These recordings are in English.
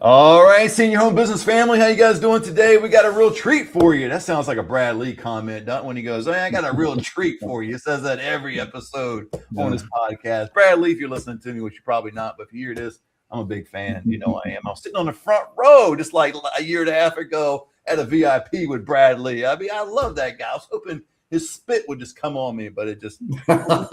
All right, Senior Home Business family, how you guys doing today? We got a real treat for you. That sounds like a Brad Lee comment, doesn't it? When he goes, "Hey, I got a real treat for you." He says that every episode on his podcast. Brad Lee, if you're listening to me, which you're probably not, but if you hear this, I'm a big fan. You know I am. I was sitting on the front row just like a year and a half ago at a VIP with Brad Lee. I mean, I love that guy. I was hoping his spit would just come on me, but it just he probably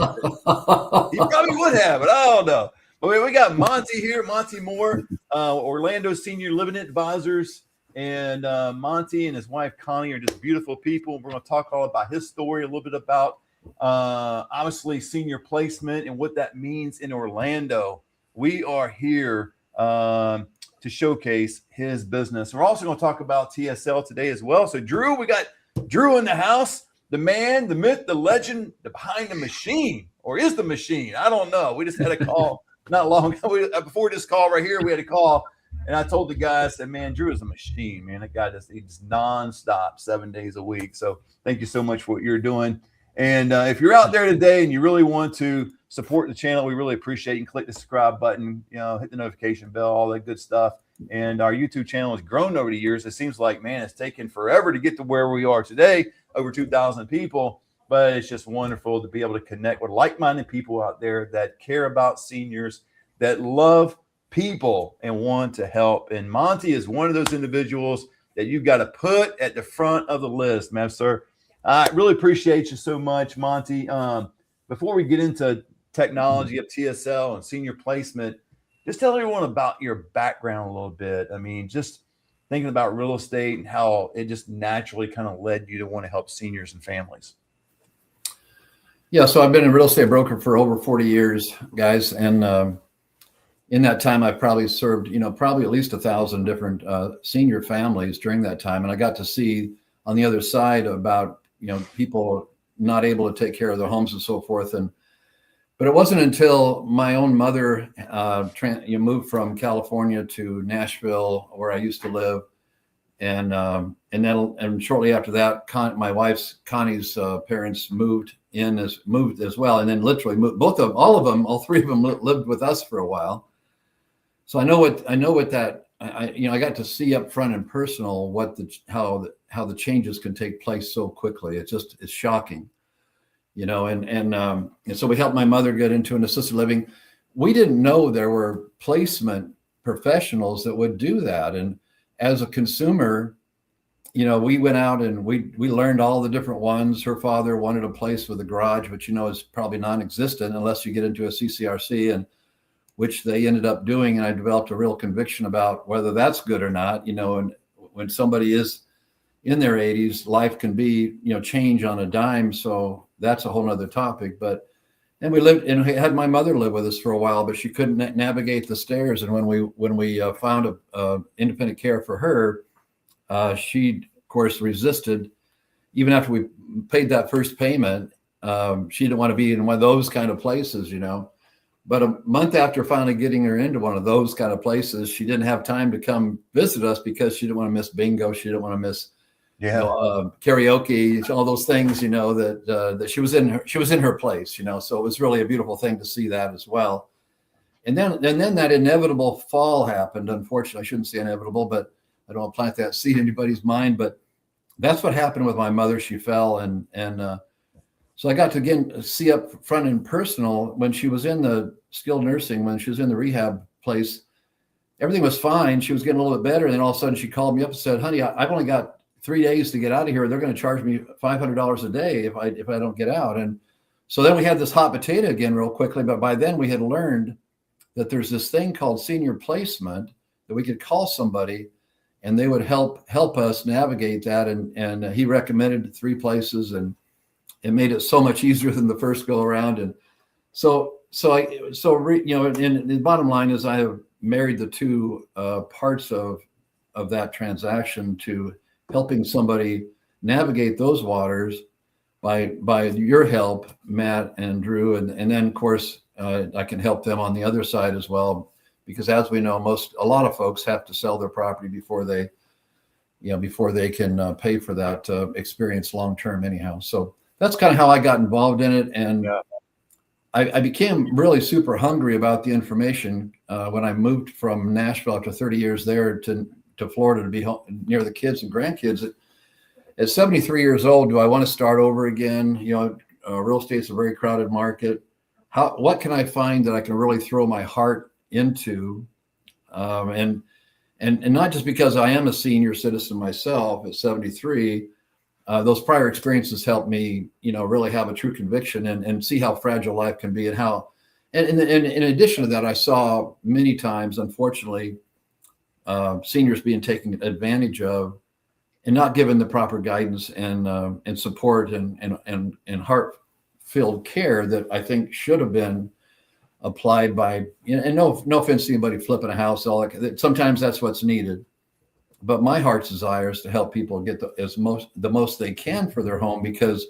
would have, but I don't know. But we got Monte here, Monte Moore, Orlando Senior Living Advisors, and Monte and his wife Connie are just beautiful people. We're going to talk all about his story, a little bit about obviously senior placement and what that means in Orlando. We are here to showcase his business. We're also going to talk about TSL today as well. So Drew, we got Drew in the house, the man, the myth, the legend, the behind the machine, or is the machine? I don't know. We just had a call. Not long before this call right here, we had a call, and I told the guy, I said, "Man, Drew is a machine, man. That guy he's nonstop, 7 days a week." So thank you so much for what you're doing. And if you're out there today and you really want to support the channel, we really appreciate you. Click the subscribe button, hit the notification bell, all that good stuff. And our YouTube channel has grown over the years. It seems like, man, it's taken forever to get to where we are today, over 2,000 people. But it's just wonderful to be able to connect with like-minded people out there that care about seniors, that love people and want to help. And Monte is one of those individuals that you've got to put at the front of the list, man, sir. I really appreciate you so much, Monte. Before we get into technology of TSL and senior placement, just tell everyone about your background a little bit. I mean, just thinking about real estate and how it just naturally kind of led you to want to help seniors and families. Yeah, so I've been a real estate broker for over 40 years, guys. And in that time, I've probably served, probably at least 1,000 different senior families during that time. And I got to see on the other side about, people not able to take care of their homes and so forth. But it wasn't until my own mother moved from California to Nashville, where I used to live. And shortly after that, my wife's Connie's parents moved as well, and then literally moved, all three of them lived with us for a while. So I know what that I got to see up front and personal how the changes can take place so quickly. It's shocking, and so we helped my mother get into an assisted living. We didn't know there were placement professionals that would do that, and as a consumer, we went out and we learned all the different ones. Her father wanted a place with a garage, which is probably non-existent unless you get into a CCRC, and which they ended up doing. And I developed a real conviction about whether that's good or not. And when somebody is in their 80s, life can be change on a dime. So that's a whole nother topic. And we lived and had my mother live with us for a while, but she couldn't navigate the stairs. And when we found a independent care for her, she of course resisted. Even after we paid that first payment, she didn't want to be in one of those kind of places, But a month after finally getting her into one of those kind of places, she didn't have time to come visit us because she didn't want to miss bingo. She didn't want to miss karaoke, all those things, that she was in her place, So it was really a beautiful thing to see that as well. And then that inevitable fall happened. Unfortunately, I shouldn't say inevitable, but I don't want to plant that seed in anybody's mind. But that's what happened with my mother. She fell, and so I got to again see up front and personal when she was in the skilled nursing, when she was in the rehab place. Everything was fine. She was getting a little bit better, and then all of a sudden she called me up and said, "Honey, I've only got 3 days to get out of here. They're going to charge me $500 a day if I don't get out." And so then we had this hot potato again real quickly. But by then we had learned that there's this thing called senior placement that we could call somebody and they would help us navigate that. And he recommended 3 places, and it made it so much easier than the first go around. And so and the bottom line is I have married the two parts of that transaction to helping somebody navigate those waters by your help, Matt and Drew. And then of course, I can help them on the other side as well, because as we know, a lot of folks have to sell their property before they can pay for that experience long-term anyhow. So that's kind of how I got involved in it. And I became really super hungry about the information when I moved from Nashville after 30 years there to Florida to be near the kids and grandkids. At 73 years old, do I want to start over again? Real estate is a very crowded market. What can I find that I can really throw my heart into? And not just because I am a senior citizen myself at 73, those prior experiences helped me, really have a true conviction and see how fragile life can be, and how, and in addition to that, I saw many times, unfortunately, seniors being taken advantage of and not given the proper guidance and support and heart-filled care that I think should have been applied by, and no offense to anybody flipping a house, all that. Sometimes that's what's needed. But my heart's desire is to help people get the most they can for their home, because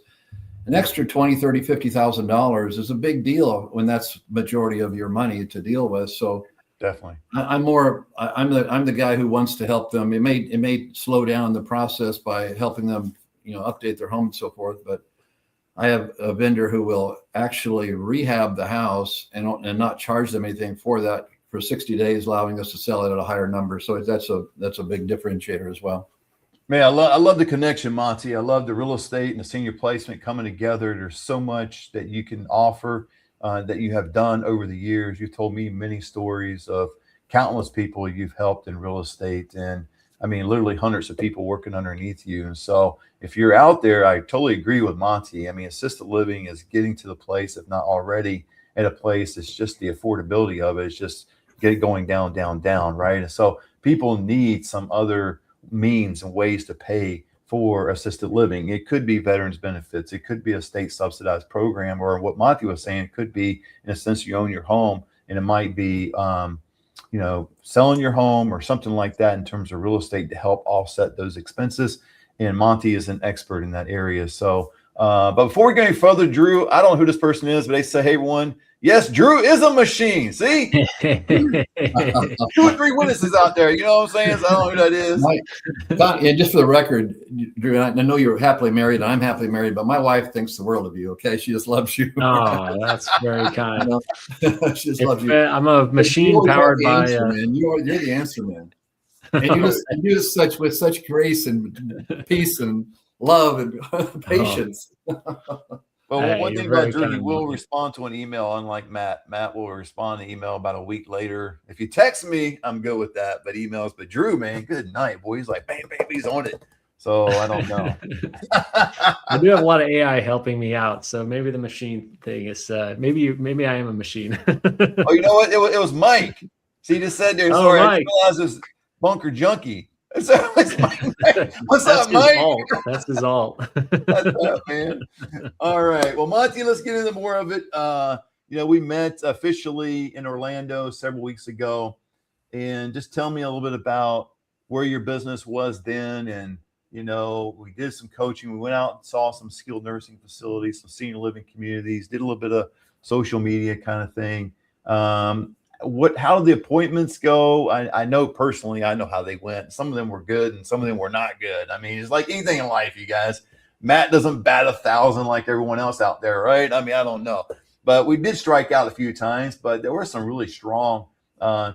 an extra $20,000, $30,000, $50,000 is a big deal when that's majority of your money to deal with. So definitely, I'm the guy who wants to help them. It may slow down the process by helping them, update their home and so forth. But I have a vendor who will actually rehab the house and not charge them anything for that for 60 days, allowing us to sell it at a higher number. So that's a big differentiator as well. Man, I love the connection, Monte. I love the real estate and the senior placement coming together. There's so much that you can offer that you have done over the years. You've told me many stories of countless people you've helped in real estate, and I mean, literally hundreds of people working underneath you. And so if you're out there, I totally agree with Monte. I mean, assisted living is getting to the place, if not already at a place. It's just the affordability of it. It's just get it going down, right? And so people need some other means and ways to pay for assisted living. It could be veterans benefits. It could be a state subsidized program, or what Monte was saying, it could be, in a sense, you own your home, and it might be, selling your home or something like that in terms of real estate to help offset those expenses. And Monte is an expert in that area. So, but before we go any further, Drew, I don't know who this person is, but they say, hey, everyone, yes, Drew is a machine. See, 2 or 3 witnesses out there. You know what I'm saying? So I don't know who that is. And just for the record, Drew, I know you're happily married, and I'm happily married, but my wife thinks the world of you. Okay, she just loves you. Oh, that's very kind. She just loves you. I'm a machine powered by. Man. You're the answer man, and you just with such grace and peace and love and patience. Well, one thing about Drew, he will respond to an email, unlike Matt. Matt will respond to email about a week later. If you text me, I'm good with that. But emails, but Drew, man, good night, boy. He's like, bam, bam, he's on it. So I don't know. I do have a lot of AI helping me out, so maybe the machine thing is maybe I am a machine. Oh, you know what? It was Mike. See, he just said there. Sorry, I realized it was Bunker Junkie. So what's up, Mike? That's his alt. That's up, man. All right. Well, Monte, let's get into more of it. We met officially in Orlando several weeks ago, and just tell me a little bit about where your business was then. And, we did some coaching. We went out and saw some skilled nursing facilities, some senior living communities, did a little bit of social media kind of thing. How did the appointments go? I know personally, I know how they went. Some of them were good and some of them were not good. I mean, it's like anything in life, you guys. Matt doesn't bat 1,000 like everyone else out there, right? I mean, I don't know. But we did strike out a few times, but there were some really strong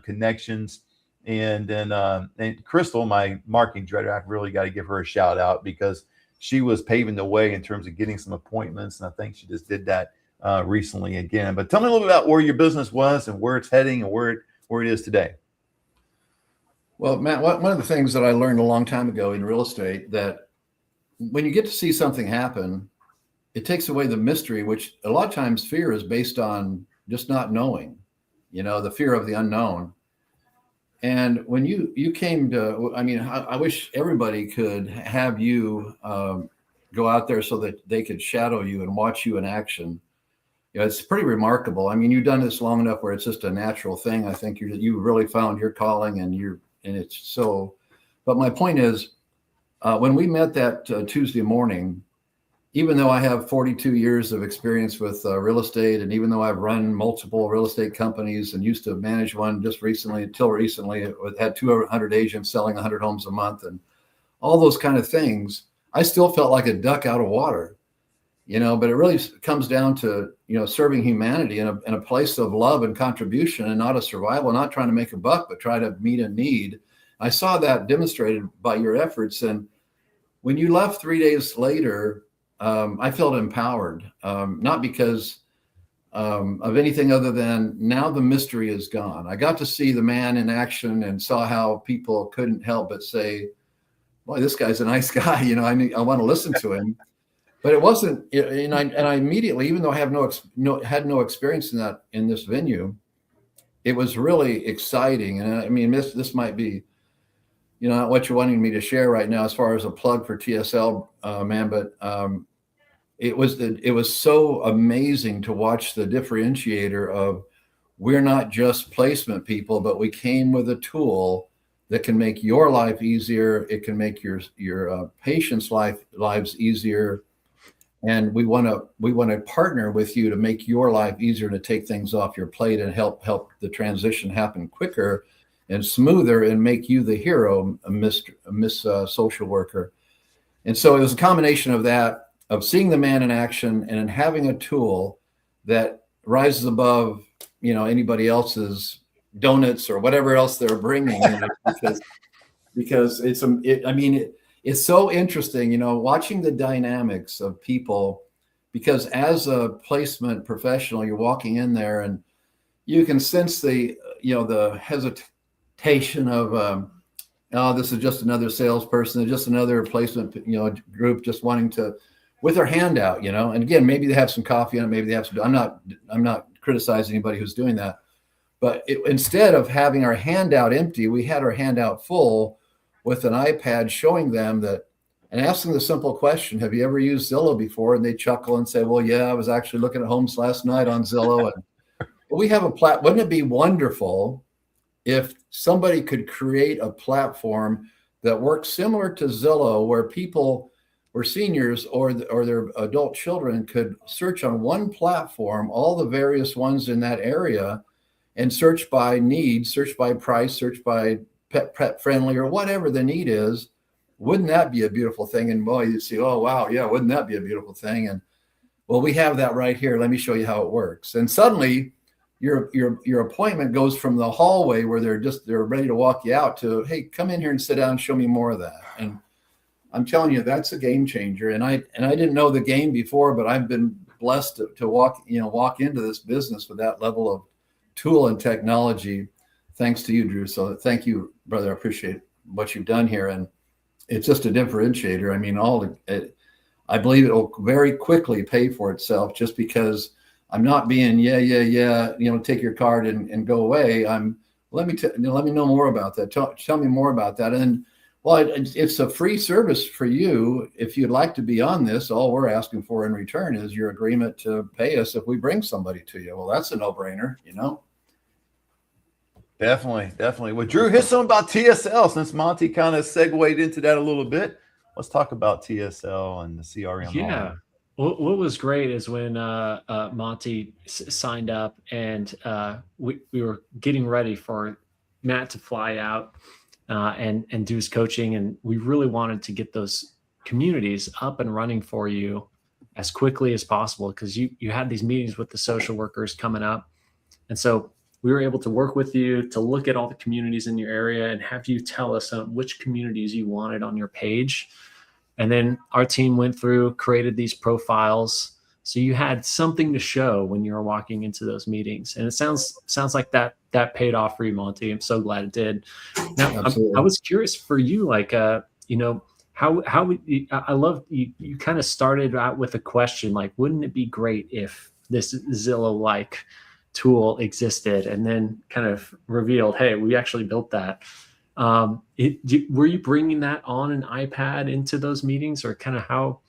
connections. And then and Crystal, my marketing director, I've really got to give her a shout out, because she was paving the way in terms of getting some appointments. And I think she just did that recently again. But tell me a little bit about where your business was and where it's heading and where it is today. Well, Matt, one of the things that I learned a long time ago in real estate, that when you get to see something happen, it takes away the mystery, which a lot of times fear is based on just not knowing, the fear of the unknown. And when you came to, I wish everybody could have you go out there so that they could shadow you and watch you in action. It's pretty remarkable. I mean, you've done this long enough where it's just a natural thing. I think you really found your calling, and it's so. But my point is, when we met that Tuesday morning, even though I have 42 years of experience with real estate, and even though I've run multiple real estate companies and used to manage one until recently, it had 200 agents selling 100 homes a month and all those kind of things, I still felt like a duck out of water. but it really comes down to, serving humanity in a place of love and contribution, and not a survival, not trying to make a buck, but try to meet a need. I saw that demonstrated by your efforts. And when you left 3 days later, I felt empowered, not because of anything other than now the mystery is gone. I got to see the man in action and saw how people couldn't help but say, boy, this guy's a nice guy. I want to listen to him. But it wasn't, and I immediately, even though I have had no experience in this venue, it was really exciting. And I mean, this might be, not what you're wanting me to share right now as far as a plug for TSL, man, but it was so amazing to watch the differentiator of, we're not just placement people, but we came with a tool that can make your life easier. It can make your patients' lives easier. And we want to partner with you to make your life easier, to take things off your plate and help the transition happen quicker and smoother, and make you the hero, Miss Social Worker. And so it was a combination of that, of seeing the man in action and having a tool that rises above, anybody else's donuts or whatever else they're bringing, because it's so interesting, watching the dynamics of people, because as a placement professional, you're walking in there and you can sense the hesitation of, oh, this is just another salesperson, just another placement, group just wanting to, with their hand out, and again, maybe they have some coffee on it, maybe they have some, I'm not criticizing anybody who's doing that, but instead of having our handout empty, we had our handout full with an iPad showing them that, and asking the simple question, have you ever used Zillow before? And they chuckle and say, well, yeah, I was actually looking at homes last night on Zillow. And we have wouldn't it be wonderful if somebody could create a platform that works similar to Zillow, where people or seniors or their adult children could search on one platform, all the various ones in that area, and search by need, search by price, search by pet friendly, or whatever the need is. Wouldn't that be a beautiful thing? And boy, you see, oh, wow, yeah, wouldn't that be a beautiful thing? And well, we have that right here. Let me show you how it works. And suddenly your appointment goes from the hallway where they're ready to walk you out to, hey, come in here and sit down and show me more of that. And I'm telling you, that's a game changer. And I didn't know the game before, but I've been blessed to walk into this business with that level of tool and technology, thanks to you, Drew. So thank you, brother. I appreciate what you've done here. And it's just a differentiator. I mean, I believe it will very quickly pay for itself, just because I'm not being, take your card and go away. Let me know more about that. Tell me more about that. And well, it's a free service for you. If you'd like to be on this, all we're asking for in return is your agreement to pay us if we bring somebody to you. Well, that's a no-brainer, Definitely. Well, Drew, here's something about TSL, since Monte kind of segued into that a little bit. Let's talk about TSL and the CRM. Yeah. What was great is when Monte signed up, and we were getting ready for Matt to fly out and do his coaching, and we really wanted to get those communities up and running for you as quickly as possible, because you had these meetings with the social workers coming up, and so we were able to work with you to look at all the communities in your area and have you tell us which communities you wanted on your page. And then our team went through, created these profiles, so you had something to show when you were walking into those meetings. And it sounds like that paid off for you, Monte. I'm so glad it did. Now, I was curious for you, like, how I love you kind of started out with a question, like, wouldn't it be great if this Zillow-like tool existed, and then kind of revealed, hey, we actually built that. Were you bringing that on an iPad into those meetings, or kind of how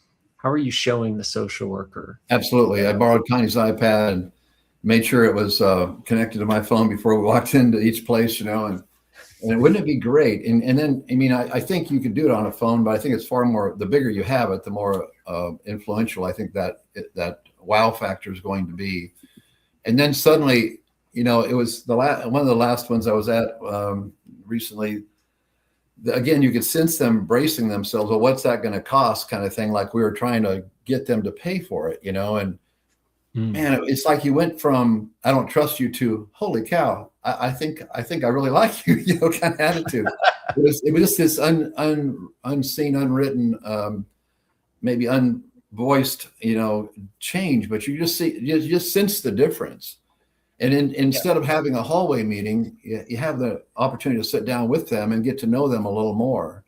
are you showing the social worker? Absolutely. I borrowed Connie's iPad and made sure it was connected to my phone before we walked into each place, and wouldn't it be great? And then, I think you could do it on a phone, but I think it's far more, the bigger you have it, the more influential I think that wow factor is going to be. And then suddenly, it was one of the last ones I was at recently. again, you could sense them bracing themselves. Well, what's that going to cost, kind of thing, like we were trying to get them to pay for it, and man, it's like you went from "I don't trust you" to "Holy cow, I think I really like you," kind of attitude. It was just this unseen, unwritten, maybe unvoiced, change, but you just sense the difference. And instead of having a hallway meeting, you have the opportunity to sit down with them and get to know them a little more.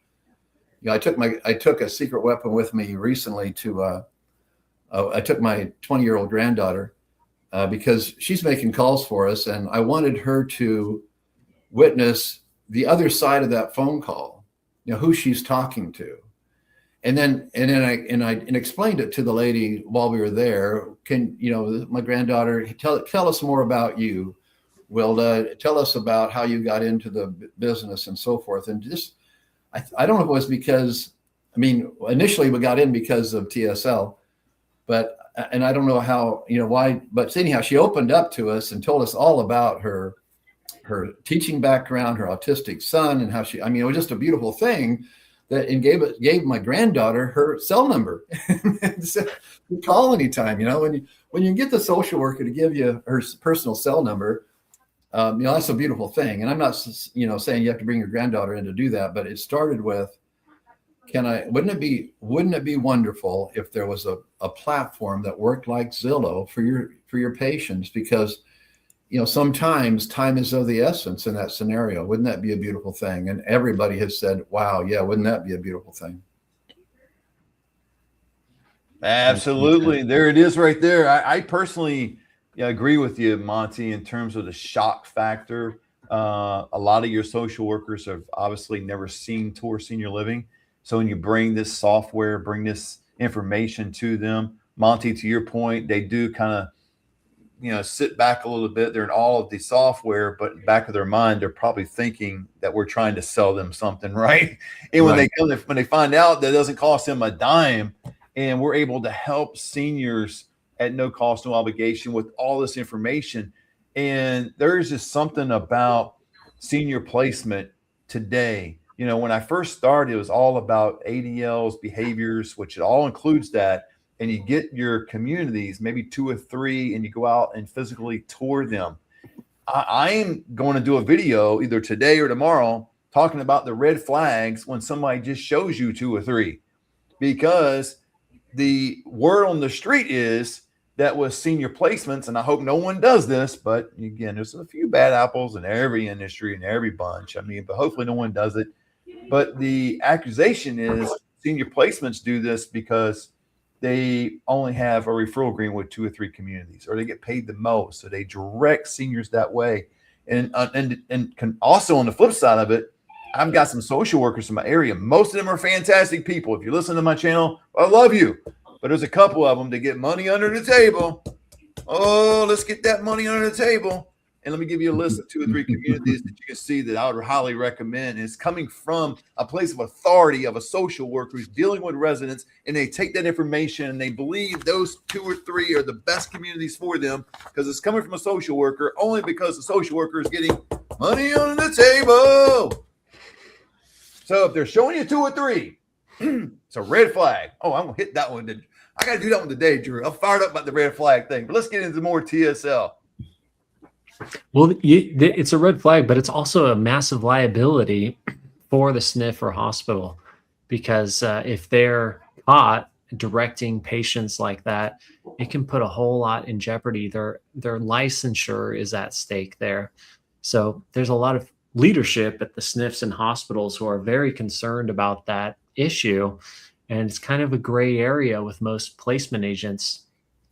I took a secret weapon with me recently to. I took my 20-year-old granddaughter because she's making calls for us, and I wanted her to witness the other side of that phone call, who she's talking to. And then I explained it to the lady while we were there. My granddaughter, tell us more about you, Wilda. Tell us about how you got into the business and so forth. And just, I don't know if it was because, initially we got in because of TSL, and I don't know how, why, but anyhow, she opened up to us and told us all about her teaching background, her autistic son, and how it was just a beautiful thing. And gave my granddaughter her cell number. Said, call anytime. When you get the social worker to give you her personal cell number, that's a beautiful thing. And I'm not saying you have to bring your granddaughter in to do that, but it started with, wouldn't it be wonderful if there was a platform that worked like Zillow for your patients? Because sometimes time is of the essence in that scenario. Wouldn't that be a beautiful thing? And everybody has said, wow, yeah, wouldn't that be a beautiful thing? Absolutely. There it is right there. I personally agree with you, Monte, in terms of the shock factor. A lot of your social workers have obviously never seen tour senior living. So when you bring this software, bring this information to them, Monte, to your point, they do kind of, sit back a little bit. They're in all of the software, but in the back of their mind, they're probably thinking that we're trying to sell them something, right? And when they find out that it doesn't cost them a dime, and we're able to help seniors at no cost, no obligation with all this information. And there's just something about senior placement today. When I first started, it was all about ADLs, behaviors, which it all includes that. And you get your communities, maybe 2 or 3, and you go out and physically tour them. I'm going to do a video either today or tomorrow talking about the red flags when somebody just shows you 2 or 3, because the word on the street is that with senior placements, and I hope no one does this, but again, there's a few bad apples in every industry and every bunch. But hopefully no one does it. But the accusation is senior placements do this because they only have a referral agreement with 2 or 3 communities, or they get paid the most. So they direct seniors that way. And can also, on the flip side of it, I've got some social workers in my area. Most of them are fantastic people. If you listen to my channel, I love you. But there's a couple of them that get money under the table. Oh, let's get that money under the table. And let me give you a list of 2 or 3 communities that you can see that I would highly recommend. And it's coming from a place of authority of a social worker who's dealing with residents, and they take that information and they believe those 2 or 3 are the best communities for them because it's coming from a social worker, only because the social worker is getting money on the table. So if they're showing you 2 or 3, it's a red flag. Oh, I'm going to hit that one. I got to do that one today, Drew. I'm fired up about the red flag thing. But let's get into more TSL. Well, it's a red flag, but it's also a massive liability for the SNF or hospital, because if they're caught directing patients like that, it can put a whole lot in jeopardy. Their licensure is at stake there. So there's a lot of leadership at the SNFs and hospitals who are very concerned about that issue. And it's kind of a gray area with most placement agents.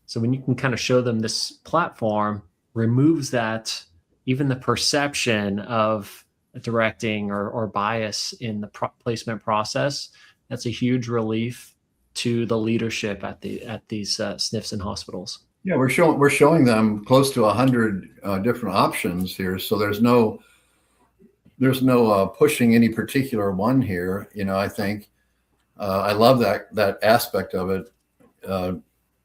So when you can kind of show them this platform, removes that, even the perception of directing or bias in the placement process. That's a huge relief to the leadership at these SNFs and hospitals. Yeah, we're showing them close to 100 different options here. So there's no pushing any particular one here. I think I love that aspect of it.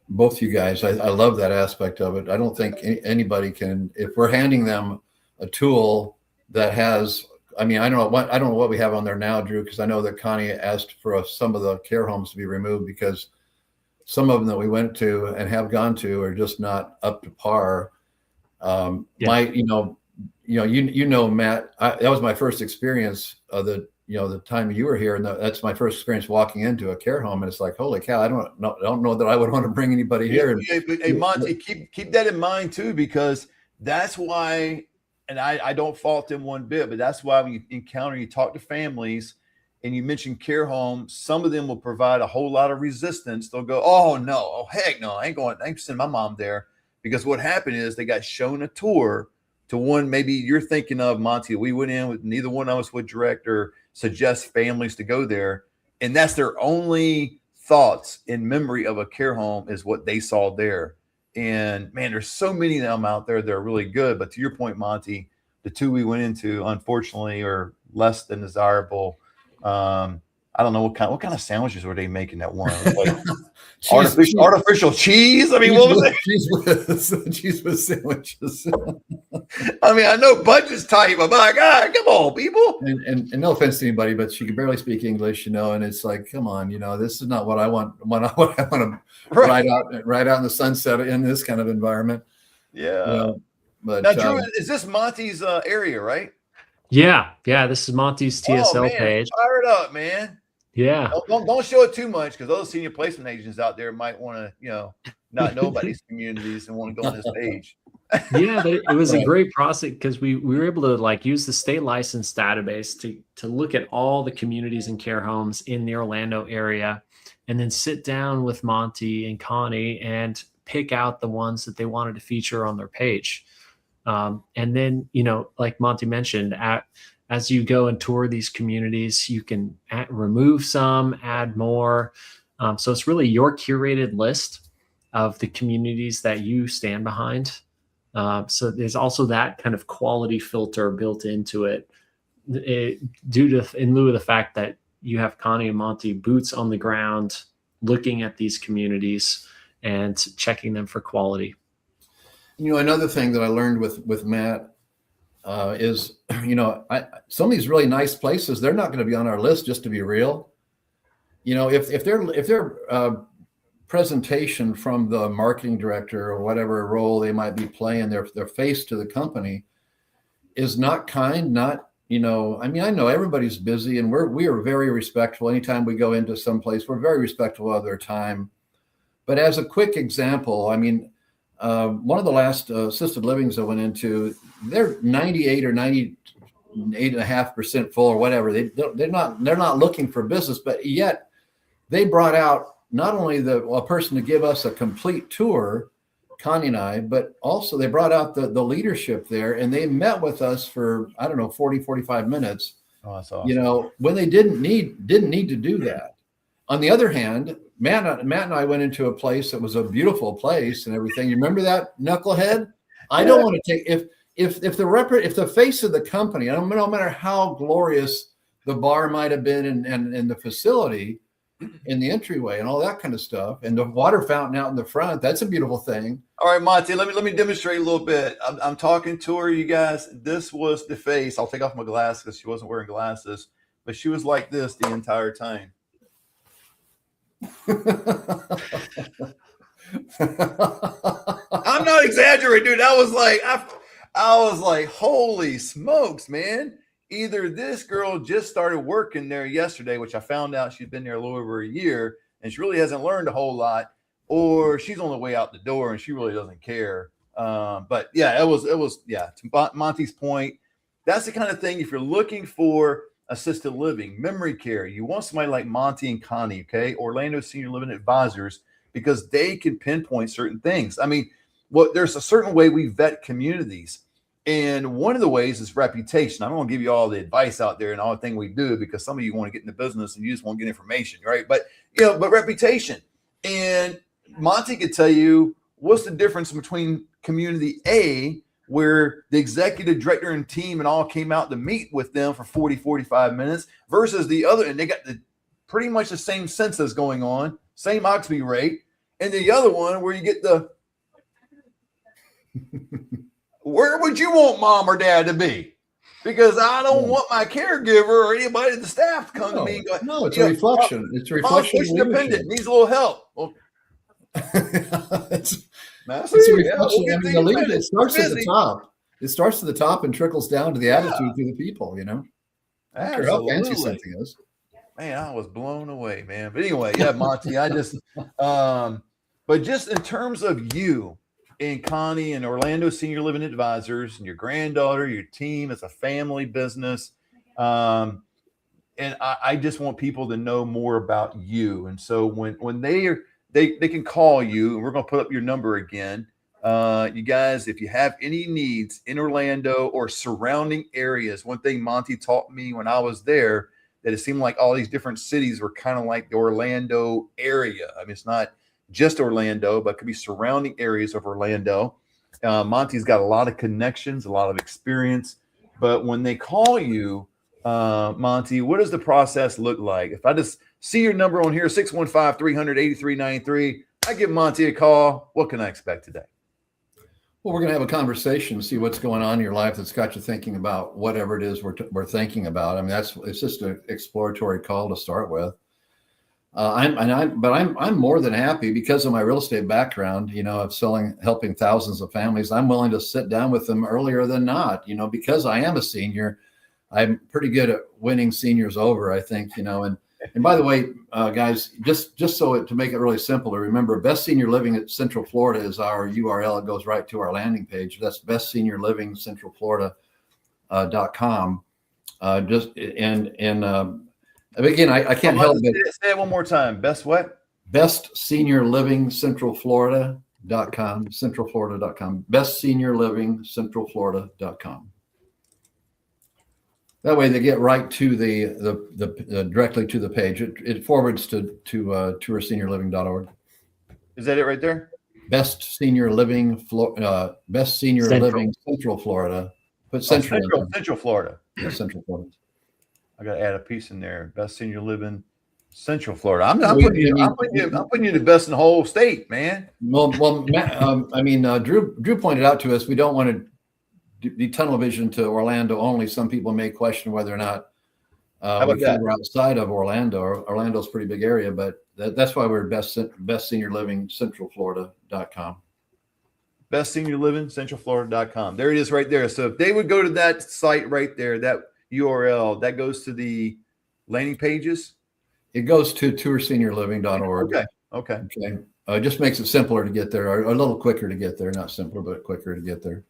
Both you guys, I love that aspect of it. I don't think anybody can, if we're handing them a tool that has I mean, I don't know what we have on there now, Drew, because I know that Connie asked for some of the care homes to be removed because some of them that we went to and have gone to are just not up to par. Yeah. Matt, that was my first experience of the time you were here, and that's my first experience walking into a care home, and it's like, holy cow, I don't know that I would want to bring anybody here. But hey, Monte, keep that in mind too, because that's why, and I don't fault them one bit, but that's why when you talk to families and you mention care homes, some of them will provide a whole lot of resistance. They'll go, oh no, oh heck no, I ain't sending my mom there. Because what happened is they got shown a tour to one maybe you're thinking of, Monte. We went in with, neither one of us would direct or suggest families to go there. And that's their only thoughts in memory of a care home is what they saw there. And man, there's so many of them out there that are really good. But to your point, Monte, the two we went into, unfortunately, are less than desirable. I don't know what kind of sandwiches were they making that one? Like artificial cheese. I mean, what was it? Cheese with sandwiches. I mean, I know budget's tight, but my God, come on, people. And no offense to anybody, but she can barely speak English, and it's like, come on, this is not what I want. What I want to ride out in the sunset in this kind of environment. Yeah. But now, Drew, is this Monte's area, right? Yeah. This is Monte's TSL page. Fire it up, man. Yeah. Don't show it too much because those senior placement agents out there might want to, not know about these communities and want to go on this page. Yeah, but it was a great process because we were able to use the state license database to look at all the communities and care homes in the Orlando area, and then sit down with Monte and Connie and pick out the ones that they wanted to feature on their page. And then, like Monte mentioned, as you go and tour these communities, you can remove some, add more. So it's really your curated list of the communities that you stand behind. So there's also that kind of quality filter built into it, in lieu of the fact that you have Connie and Monte boots on the ground, looking at these communities and checking them for quality. Another thing that I learned with Matt is, some of these really nice places, they're not going to be on our list, just to be real. If their presentation from the marketing director or whatever role they might be playing, their face to the company is not kind, I know everybody's busy, and we are very respectful. Anytime we go into some place, we're very respectful of their time. But as a quick example, one of the last assisted livings I went into, they're 98 or 98.5% full or whatever. They're not looking for business, but yet they brought out not only a person to give us a complete tour, Connie and I, but also they brought out the leadership there, and they met with us for 40, 45 minutes. Oh, that's awesome. When they didn't need to do that. On the other hand, Matt and I went into a place that was a beautiful place and everything. You remember that, knucklehead? I don't want to take if the face of the company, no matter how glorious the bar might have been and the facility in the entryway and all that kind of stuff, and the water fountain out in the front, that's a beautiful thing. All right, Monte, let me demonstrate a little bit. I'm talking to her, you guys. This was the face. I'll take off my glasses because she wasn't wearing glasses, but she was like this the entire time. I'm not exaggerating, dude. I was like, holy smokes, man. Either this girl just started working there yesterday, which I found out she's been there a little over a year and she really hasn't learned a whole lot, or she's on the way out the door and she really doesn't care. But yeah, it was to Monte's point, that's the kind of thing, if you're looking for assisted living, memory care, you want somebody like Monte and Connie, okay? Orlando Senior Living Advisors, because they can pinpoint certain things. There's a certain way we vet communities. And one of the ways is reputation. I'm going to give you all the advice out there and all the thing we do, because some of you want to get in the business and you just want to get information, right? But reputation. And Monte could tell you what's the difference between community A, where the executive director and team and all came out to meet with them for 40, 45 minutes, versus the other, and they got pretty much the same census going on, same occupancy rate, and the other one where you get the where would you want mom or dad to be? because I don't Yeah. want my caregiver or anybody in the staff to come to me and go, No, it's you a know, reflection. It's a mom's reflection of patient leadership. dependent, needs a little help. Well, it's Massey, a yeah, we'll reflection. get I mean, to the you in a lead, minute. it starts We're at the busy. top. It starts at the top and trickles down to the attitude to the people, I don't care how fancy Absolutely. something is. Man, I was blown away, man. But anyway, yeah, Monte, I just, but just in terms of you and Connie and Orlando Senior Living Advisors and your granddaughter, your team, it's a family business. And I just want people to know more about you. And so when they can call you, and we're going to put up your number again. You guys, if you have any needs in Orlando or surrounding areas, one thing Monte taught me when I was there, that it seemed like all these different cities were kind of like the Orlando area. I mean, it's not just Orlando, but it could be surrounding areas of Orlando. Monte's got a lot of connections, a lot of experience. But when they call you, Monte, what does the process look like? If I just see your number on here, 615-300-8393, I give Monte a call. What can I expect today? Well, we're going to have a conversation, see what's going on in your life that's got you thinking about whatever it is we're thinking about. I mean, it's just an exploratory call to start with. I'm more than happy because of my real estate background, of helping thousands of families. I'm willing to sit down with them earlier than not, because I am a senior. I'm pretty good at winning seniors over, I think, and by the way, guys, just so to make it really simple to remember, Best Senior Living at Central Florida is our URL. It goes right to our landing page. That's bestseniorlivingcentralflorida.com. Again, I can't help but say it one more time. Best what? bestseniorlivingcentralflorida.com, centralflorida.com, bestseniorlivingcentralflorida.com. That way they get right to the directly to the page. It forwards to tourseniorliving.org. Is that it right there? Best Senior Living Central Florida. Put Central Florida. Yeah, Central Florida. I got to add a piece in there. Best Senior Living Central Florida. I'm putting you the best in the whole state, man. Well, Drew pointed out to us we don't want to the tunnel vision to Orlando only. Some people may question whether or not we cover outside of Orlando. Orlando's a pretty big area, but that's why we're best senior living centralflorida.com. Best senior living centralflorida.com. There it is right there. So if they would go to that site right there, that URL, that goes to the landing pages. It goes to tourseniorliving.org. Okay. It just makes it simpler to get there, or a little quicker to get there. Not simpler, but quicker to get there.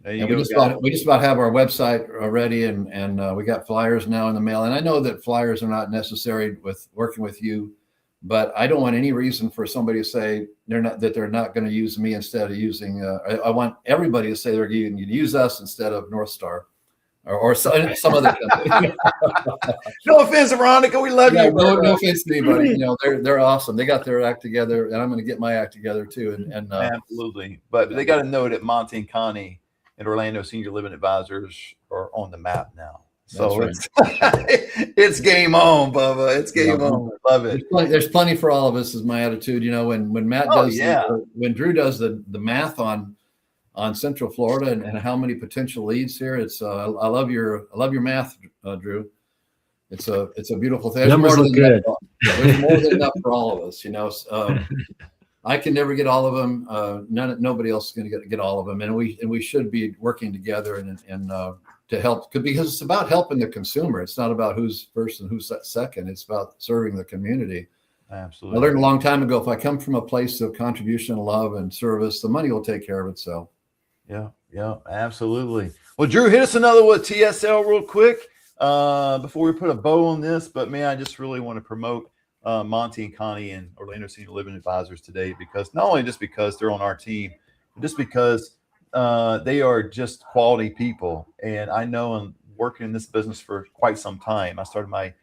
We just about have our website ready, and we got flyers now in the mail. And I know that flyers are not necessary with working with you, but I don't want any reason for somebody to say they're not going to use me instead of using. I want everybody to say they're going to use us instead of North Star or some other company. No offense, Veronica, we love you. No offense to anybody. They're awesome. They got their act together, and I'm going to get my act together too. And absolutely, but they got to know that Monte and Connie and Orlando Senior Living Advisors are on the map now. So it's game on, Bubba. It's game on. I love it. There's plenty for all of us is my attitude. When Matt does when Drew does the math on Central Florida and how many potential leads here, it's I love your math, Drew. It's a beautiful thing. Numbers look good. There's more than enough for all of us, I can never get all of them. Nobody else is going to get all of them, and we should be working together and to help, because it's about helping the consumer. It's not about who's first and who's second. It's about serving the community. Absolutely. I learned a long time ago, if I come from a place of contribution, love, and service, the money will take care of itself. Yeah, absolutely. Well, Drew, hit us another with TSL real quick before we put a bow on this. But man, I just really want to promote Monte and Connie and Orlando Senior Living Advisors today, because not only just because they're on our team, but just because they are just quality people. And I know I'm working in this business for quite some time. I started my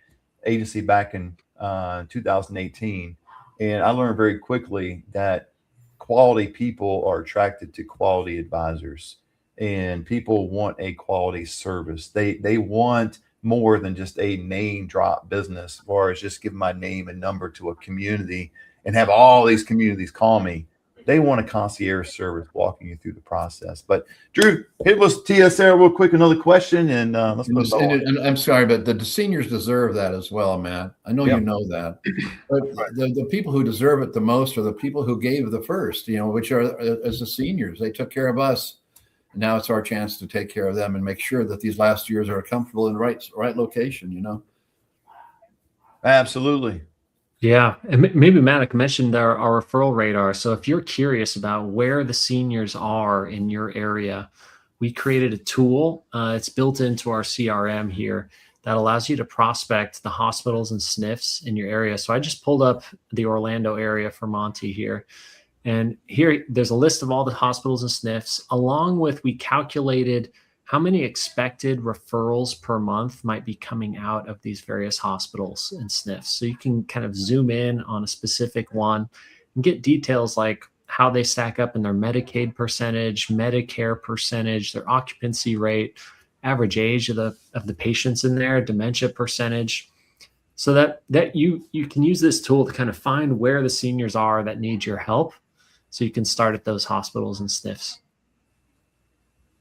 agency back in 2018, and I learned very quickly that quality people are attracted to quality advisors, and people want a quality service. They want more than just a name drop business, or as just give my name and number to a community and have all these communities call me. They want a concierge service walking you through the process. But Drew, hit us TSL real quick. Another question, and let's put and I'm sorry, but the seniors deserve that as well, Matt. I know you know that. But the people who deserve it the most are the people who gave the first, which are as the seniors. They took care of us. And now it's our chance to take care of them and make sure that these last years are comfortable in the right location, Absolutely. Yeah, and maybe Matt mentioned our referral radar. So if you're curious about where the seniors are in your area, we created a tool. It's built into our CRM here that allows you to prospect the hospitals and SNFs in your area. So I just pulled up the Orlando area for Monte here. And here, there's a list of all the hospitals and SNFs, along with we calculated how many expected referrals per month might be coming out of these various hospitals and SNFs. So you can kind of zoom in on a specific one and get details like how they stack up in their Medicaid percentage, Medicare percentage, their occupancy rate, average age of the patients in there, dementia percentage. So that you can use this tool to kind of find where the seniors are that need your help, so you can start at those hospitals and SNFs.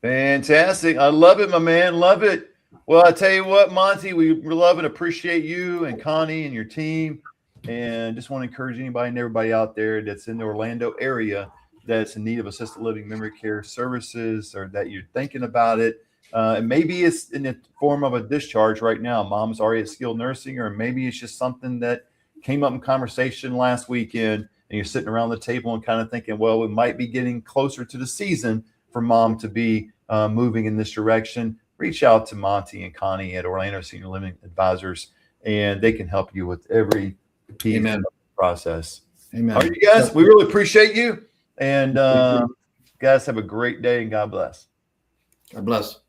Fantastic. I love it, my man. Love it. Well, I tell you what, Monte, we love and appreciate you and Connie and your team. And just want to encourage anybody and everybody out there that's in the Orlando area that's in need of assisted living memory care services, or that you're thinking about it. And maybe it's in the form of a discharge right now. Mom's already at skilled nursing, or maybe it's just something that came up in conversation last weekend and you're sitting around the table and kind of thinking, well, we might be getting closer to the season for mom to be moving in this direction. Reach out to Monte and Connie at Orlando Senior Living Advisors, and they can help you with every piece of the process. Amen. All right, you guys, we really appreciate you. And guys, have a great day, and God bless. God bless.